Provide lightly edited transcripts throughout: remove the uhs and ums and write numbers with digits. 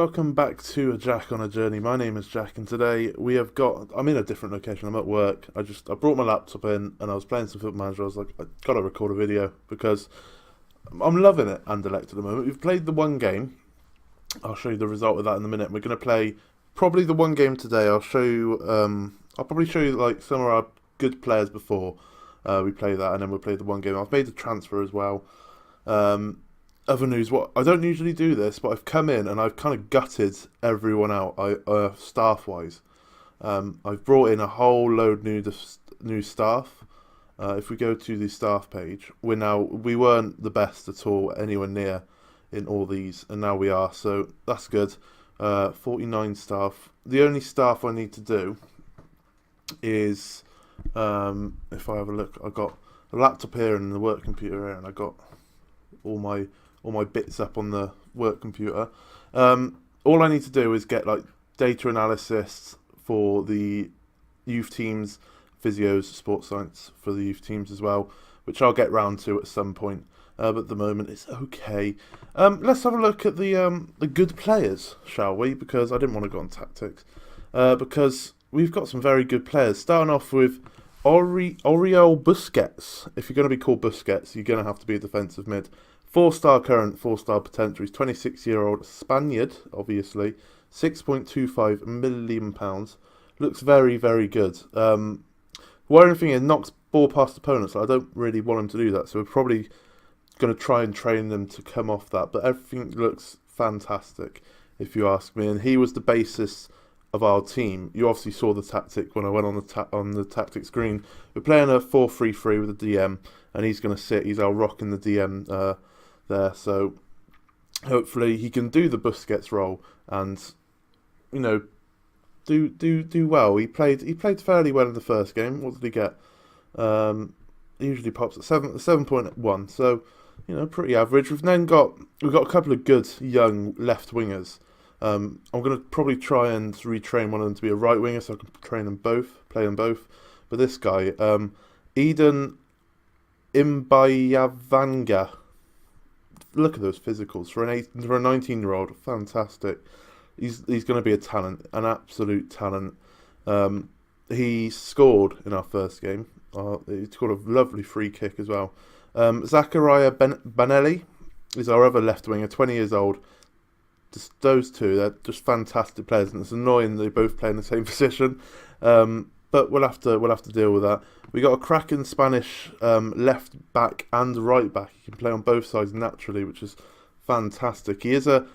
welcome back to a Jack on a Journey. My name is Jack, and today I'm in a different location. I'm at work. I brought my laptop in, and I was playing some Football Manager. I was like, I gotta record a video because I'm loving it. Anderlecht at the moment. We've played the one game. I'll show you the result of that in a minute. We're gonna play probably the one game today. I'll show you. I'll probably show you like some of our good players before we play that, and then we'll play the one game. I've made a transfer as well. Other news, I don't usually do this, but I've come in and I've kind of gutted everyone out, staff-wise. I've brought in a whole load new staff. If we go to the staff page, we weren't the best at all, anywhere near in all these, and now we are, so that's good. 49 staff. The only staff I need to do is, if I have a look, I've got a laptop here and the work computer here, and I've got all my bits up on the work computer. All I need to do is get like data analysis for the youth teams, physios, sports science for the youth teams as well, which I'll get round to at some point. But at the moment it's okay. Let's have a look at the good players, shall we? Because I didn't want to go on tactics. Because we've got some very good players. Starting off with Oriol Busquets. If you're going to be called Busquets, you're going to have to be a defensive mid. 4-star current, 4-star potential. He's 26-year-old Spaniard, obviously. £6.25 million. Looks very, very good. Worrying thing is, knocks ball past opponents. I don't really want him to do that, so we're probably going to try and train them to come off that. But everything looks fantastic, if you ask me. And he was the basis of our team. You obviously saw the tactic when I went on the tactic screen. We're playing a 4-3-3 with a DM, and he's going to sit. He's our rock in the DM there. So hopefully he can do the Busquets role and do well. He played fairly well in the first game. What did he get? He usually pops at 7.1. So pretty average. We've got a couple of good young left wingers. I'm going to probably try and retrain one of them to be a right winger so I can play them both. But this guy, Eden Imbayavanga, look at those physicals for a 19-year-old, fantastic. He's going to be a talent, an absolute talent. He scored in our first game. He scored a lovely free kick as well. Zachariah Banelli is our other left winger, 20 years old. Just those two, they're just fantastic players, and it's annoying they both play in the same position. But we'll have to deal with that. We got a cracking Spanish left back and right back. He can play on both sides naturally, which is fantastic. He is a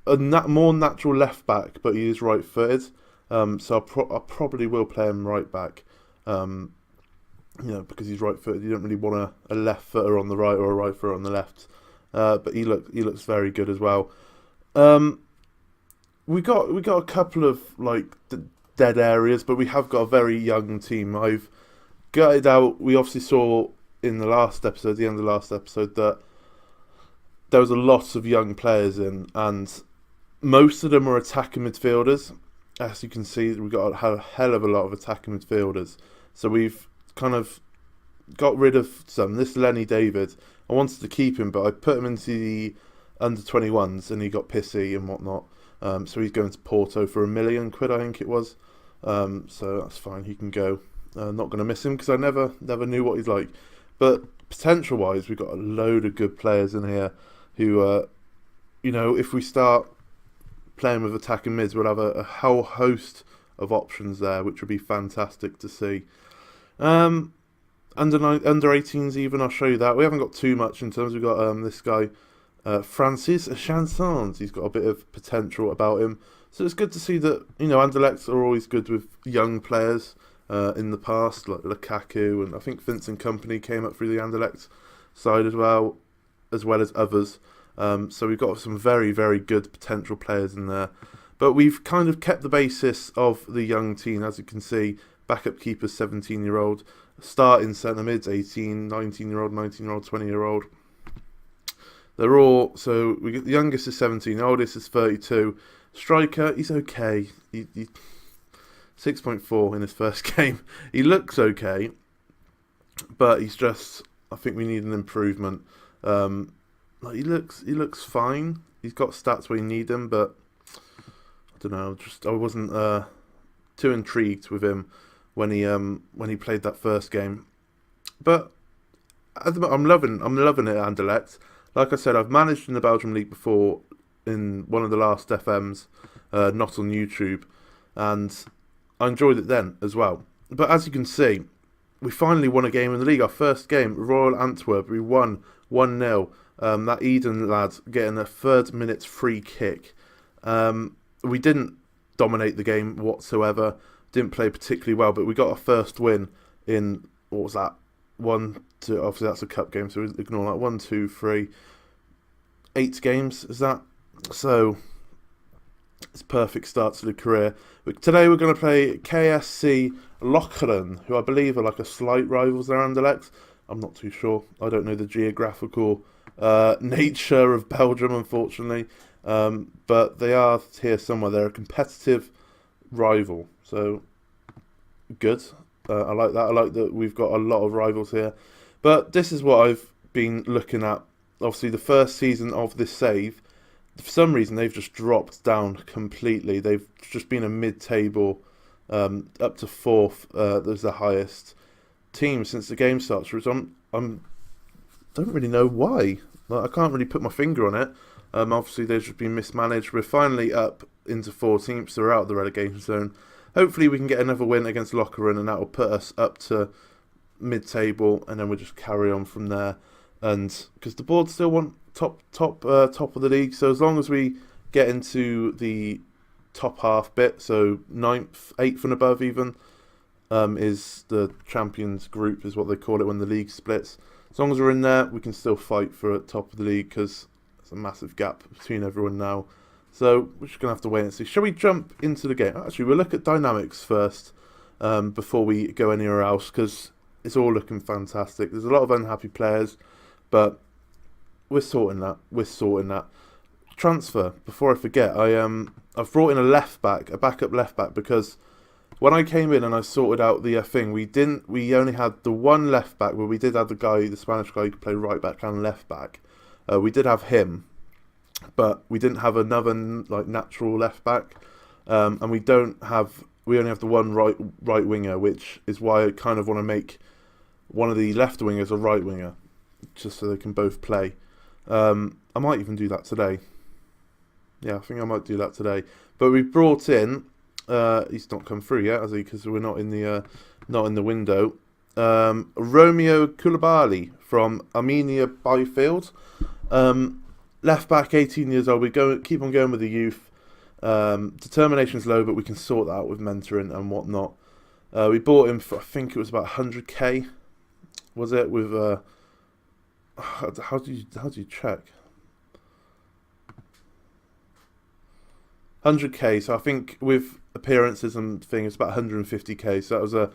more natural left back, but he is right-footed. So I probably will play him right back. Because he's right-footed, you don't really want a left footer on the right or a right footer on the left. But he looks very good as well. We got a couple of dead areas, but we have got a very young team. I've gutted out. We obviously saw in the end of the last episode, that there was a lot of young players in, and most of them were attacking midfielders. As you can see, we got a hell of a lot of attacking midfielders. So we've kind of got rid of some. This Lenny David, I wanted to keep him, but I put him into the under 21s, and he got pissy and whatnot. So he's going to Porto for £1 million, I think it was. So that's fine. He can go. Not going to miss him because I never knew what he's like. But potential-wise, we've got a load of good players in here who, if we start playing with attacking mids, we'll have a whole host of options there, which would be fantastic to see. Under 18s even, I'll show you that. We haven't got too much in terms. We've got this guy, Francis Chansons. He's got a bit of potential about him. So it's good to see that, Anderlecht are always good with young players in the past, like Lukaku, and I think Vincent Kompany came up through the Anderlecht side as well as others. So we've got some very, very good potential players in there. But we've kind of kept the basis of the young team, as you can see. Backup keepers, 17-year-old. Starting centre mids, 18, 19-year-old, 19-year-old, 20-year-old. They're all, so we get the youngest is 17, the oldest is 32. Striker, he's okay. He 6.4 in his first game. He looks okay, but he's just, I think we need an improvement. He looks fine. He's got stats where you need them, but don't know, just I wasn't too intrigued with him when he played that first game. But at the moment, I'm loving it at Anderlecht. Like I said, I've managed in the Belgium League before in one of the last FMs, not on YouTube, and I enjoyed it then as well. But as you can see, we finally won a game in the league. Our first game, Royal Antwerp, we won 1-0. That Eden lad getting a 3rd minute free kick. We didn't dominate the game whatsoever. Didn't play particularly well, but we got our first win in, what was that? 1, 2, obviously that's a cup game, so ignore that. 1, 2, 3, 8 games, is that? So, it's a perfect start to the career. Today we're going to play KSC Lokeren, who I believe are like a slight rivals there, Anderlecht. I'm not too sure. I don't know the geographical nature of Belgium, unfortunately. But they are here somewhere. They're a competitive rival. So, good. I like that. I like that we've got a lot of rivals here. But this is what I've been looking at. Obviously, the first season of this save, for some reason, they've just dropped down completely. They've just been a mid-table, up to 4th. There's the highest team since the game starts. Which don't really know why. Like, I can't really put my finger on it. Obviously, they've just been mismanaged. We're finally up into 14th, so we're out of the relegation zone. Hopefully, we can get another win against Lokeren, and that will put us up to mid-table, and then we'll just carry on from there. And because the board still want top of the league, so as long as we get into the top half bit, so 9th, 8th and above even, is the champions group, is what they call it when the league splits. As long as we're in there, we can still fight for top of the league, because there's a massive gap between everyone now. So we're just going to have to wait and see. Shall we jump into the game? Actually, we'll look at dynamics first, before we go anywhere else, because it's all looking fantastic. There's a lot of unhappy players, but we're sorting that. Transfer. Before I forget, I've brought in a backup left back, because when I came in and I sorted out the thing, we only had the one left back, but we did have the Spanish guy who could play right back and left back. We did have him, but we didn't have another like natural left back, and we only have the one right winger, which is why I kind of want to make one of the left wingers a right winger, just so they can both play. I might even do that today. Yeah, I think I might do that today. But we brought in, he's not come through yet, has he? Because we're not in the window. Romeo Koulibaly from Armenia Byfield. Left back, 18 years old. Keep on going with the youth. Determination's low, but we can sort that out with mentoring and whatnot. We bought him for, I think it was about 100k. Was it with how do you check? 100k. So I think with appearances and things, about 150k. So that was a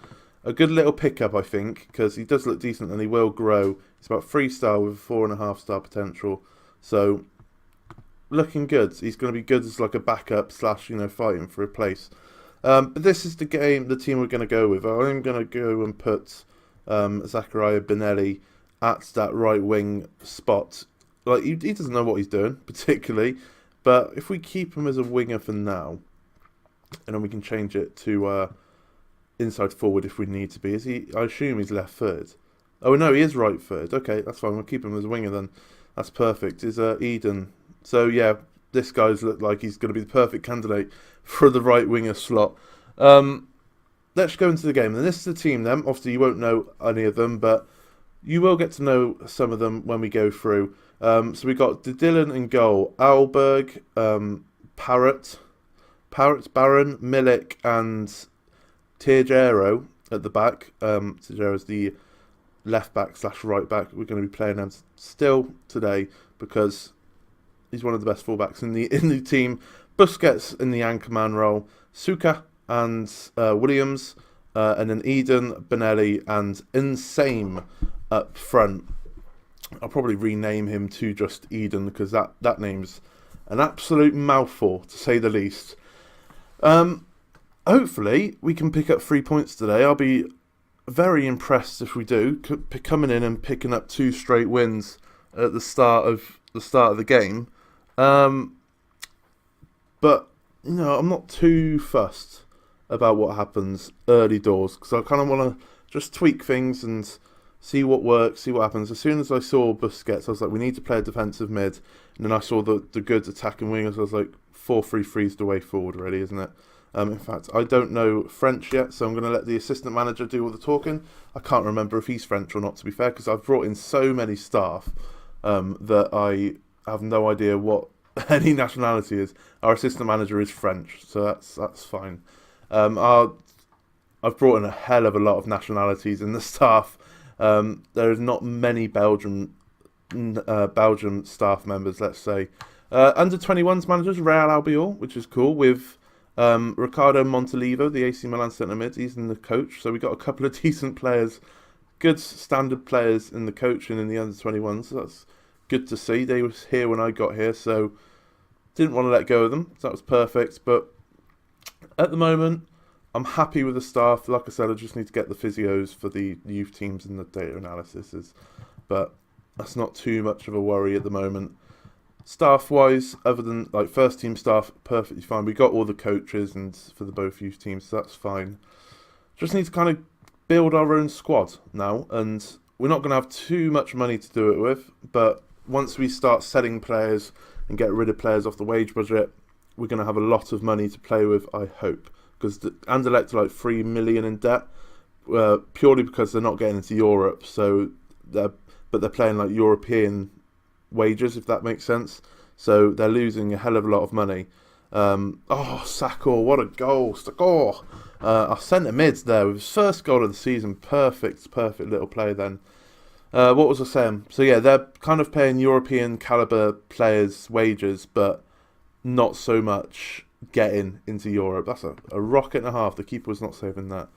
good little pickup, I think, because he does look decent and he will grow. He's about 3-star with 4.5-star potential. So looking good. He's going to be good as like a backup / fighting for a place. But this is the team we're going to go with. I'm going to go and put Zakaria Benelli at that right wing spot. Like he doesn't know what he's doing particularly, but if we keep him as a winger for now, and then we can change it to inside forward if we need to be. I assume he's left footed. Oh no, he is right footed. Okay, that's fine. We'll keep him as a winger then. That's perfect. Is Eden? So yeah, this guy's looked like he's going to be the perfect candidate for the right winger slot. Let's go into the game. And this is the team then. Obviously, you won't know any of them, but you will get to know some of them when we go through. So we got deildin in goal, Alberg, Parrot, Baron, Milik, and Tejero at the back. Tejero's the left back / right back. We're going to be playing him still today because he's one of the best fullbacks in the team. Busquets in the anchorman role, Suka and Williams, and then Eden, Benelli, and Insane up front. I'll probably rename him to just Eden because that name's an absolute mouthful, to say the least. Hopefully, we can pick up 3 points today. I'll be very impressed if we do, coming in and picking up 2 straight wins at the start of the game. But I'm not too fussed about what happens early doors because I kind of want to just tweak things and see what works, see what happens. As soon as I saw Busquets, I was like, we need to play a defensive mid. And then I saw the good attacking wingers. I was like, 4-3-3 is the way forward, really, isn't it? In fact, I don't know French yet, so I'm going to let the assistant manager do all the talking. I can't remember if he's French or not, to be fair, because I've brought in so many staff that I have no idea what any nationality is. Our assistant manager is French, so that's fine. I've brought in a hell of a lot of nationalities in the staff. There is not many Belgium staff members, let's say. Under 21s managers, Real Albiol, which is cool, with Ricardo Montalivo, the AC Milan centre mid. He's in the coach, so we got a couple of decent players, good standard players in the coach and in the under 21s. So that's good to see. They was here when I got here, so didn't want to let go of them. So that was perfect. But at the moment, I'm happy with the staff. Like I said, I just need to get the physios for the youth teams and the data analysis. But that's not too much of a worry at the moment. Staff-wise, other than like first team staff, perfectly fine. We got all the coaches and for the both youth teams, so that's fine. Just need to kind of build our own squad now, and we're not going to have too much money to do it with. But once we start selling players and get rid of players off the wage budget, we're going to have a lot of money to play with, I hope. Because the Anderlecht are like 3 million in debt, purely because they're not getting into Europe. So they're playing like European wages, if that makes sense. So they're losing a hell of a lot of money. Sakor, what a goal. Sakor. Our centre mid's there with his first goal of the season. Perfect little play then. What was I saying? So yeah, they're kind of paying European calibre players wages, but not so much getting into Europe. That's a rocket and a half. The keeper was not saving that.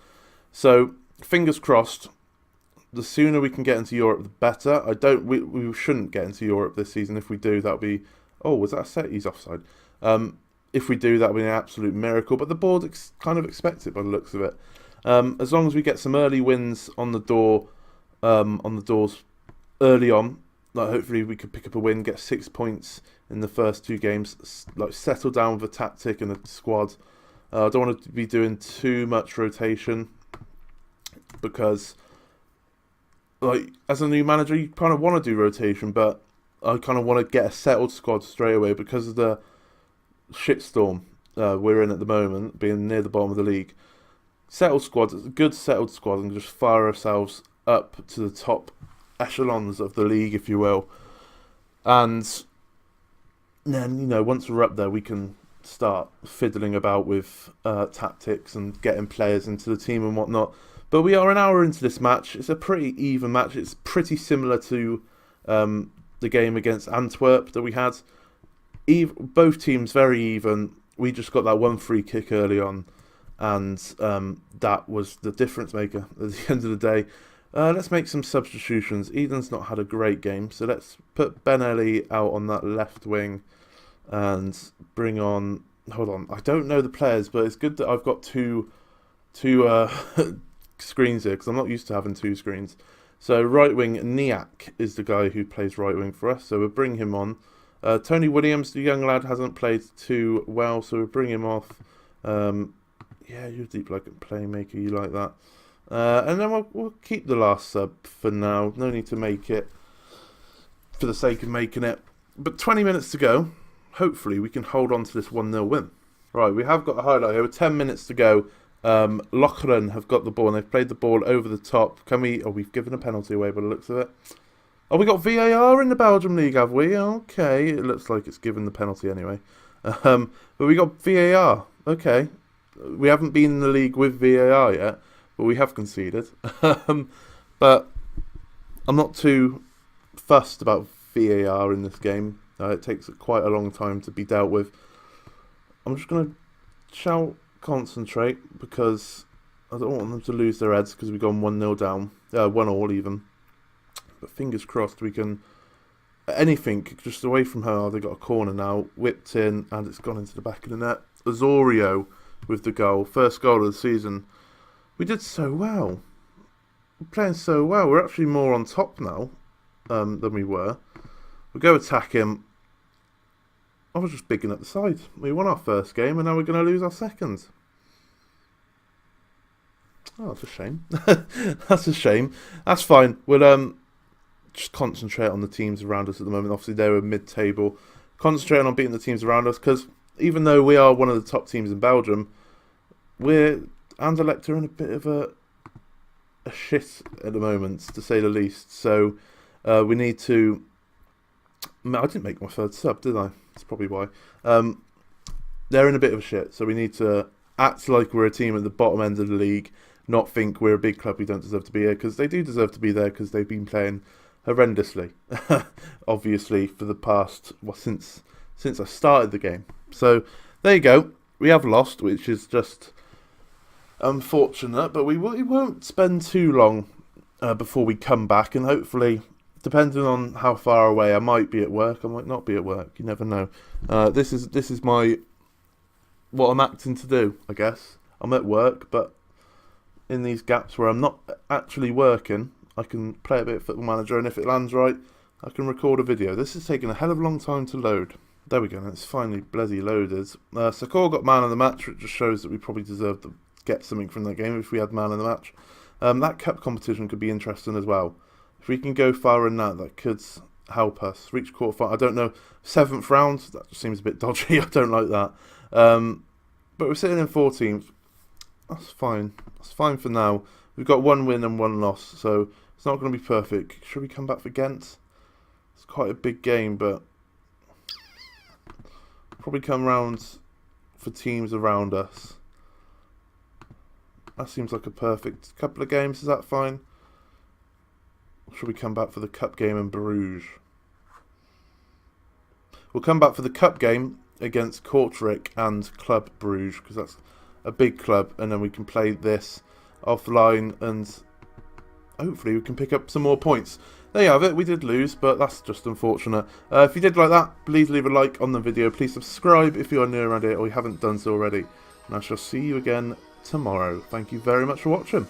So fingers crossed. The sooner we can get into Europe, the better. We shouldn't get into Europe this season. If we do, that'll be... Oh, was that a set? He's offside. If we do, that'll be an absolute miracle. But the board kind of expects it by the looks of it. As long as we get some early wins on the doors early on, like hopefully we could pick up a win, get 6 points in the first 2 games, like settle down with a tactic and a squad. I don't want to be doing too much rotation because... like, as a new manager, you kind of want to do rotation, but I kind of want to get a settled squad straight away because of the shitstorm we're in at the moment, being near the bottom of the league. Settled squad, a good settled squad, and just fire ourselves up to the top echelons of the league, if you will. And then, once we're up there, we can start fiddling about with tactics and getting players into the team and whatnot. But we are an hour into this match. It's a pretty even match. It's pretty similar to the game against Antwerp that we had. Both teams very even. We just got that one free kick early on, and that was the difference maker at the end of the day. Let's make some substitutions. Eden's not had a great game, so let's put Ben Ellie out on that left wing and bring on... Hold on, I don't know the players, but it's good that I've got two screens here because I'm not used to having 2 screens. So right wing Niak is the guy who plays right wing for us, so we'll bring him on. Tony Williams, the young lad, hasn't played too well, so we'll bring him off. Yeah, you're a deep like playmaker, you like that. And then we'll keep the last sub for now. No need to make it for the sake of making it. But 20 minutes to go. Hopefully we can hold on to this 1-0 win. Right, we have got a highlight here with 10 minutes to go. Lokeren have got the ball and they've played the ball over the top. We've given a penalty away by the looks of it. Oh, we got VAR in the Belgium League, have we? Okay, it looks like it's given the penalty anyway. But we got VAR. Okay, we haven't been in the league with VAR yet, but we have conceded. But I'm not too fussed about VAR in this game. It takes quite a long time to be dealt with. I'm just going to concentrate because I don't want them to lose their heads because we've gone 1-0 down. 1-1 even. But fingers crossed we can... Anything just away from her. They got a corner now. Whipped in and it's gone into the back of the net. Osorio with the goal. First goal of the season. We did so well. We're playing so well. We're actually more on top now than we were. We'll go attack him. I was just bigging up the side. We won our first game and now we're going to lose our second. Oh, that's a shame. That's a shame. That's fine. We'll just concentrate on the teams around us at the moment. Obviously, they were mid-table. Concentrating on beating the teams around us, because even though we are one of the top teams in Belgium, Anderlecht are in a bit of a shit at the moment, to say the least. So we need to... I didn't make my third sub, did I? That's probably why. They're in a bit of a shit, so we need to act like we're a team at the bottom end of the league, not think we're a big club who don't deserve to be here, because they do deserve to be there, because they've been playing horrendously, obviously, for the past, well, since I started the game. So there you go. We have lost, which is just unfortunate, but we won't spend too long before we come back, and hopefully, depending on how far away, I might be at work, I might not be at work, you never know. This is what I'm acting to do, I guess. I'm at work, but in these gaps where I'm not actually working, I can play a bit of Football Manager, and if it lands right, I can record a video. This is taking a hell of a long time to load. There we go, and it's finally bloody loaded. Sakor got man of the match, which just shows that we probably deserve to get something from that game if we had man of the match. That cup competition could be interesting as well. If we can go far in that could help us. Reach quarterfinal, I don't know, 7th round, that just seems a bit dodgy, I don't like that. But we're sitting in 14th. That's fine. That's fine for now. We've got 1 win and 1 loss, so it's not going to be perfect. Should we come back for Ghent? It's quite a big game, but probably come round for teams around us. That seems like a perfect couple of games. Is that fine? Or should we come back for the cup game in Bruges? We'll come back for the cup game against Kortrijk and Club Bruges, because that's a big club, and then we can play this offline and hopefully we can pick up some more points. There you have it. We did lose, but that's just unfortunate. If you did like that, please leave a like on the video. Please subscribe if you are new around here or you haven't done so already. And I shall see you again tomorrow. Thank you very much for watching.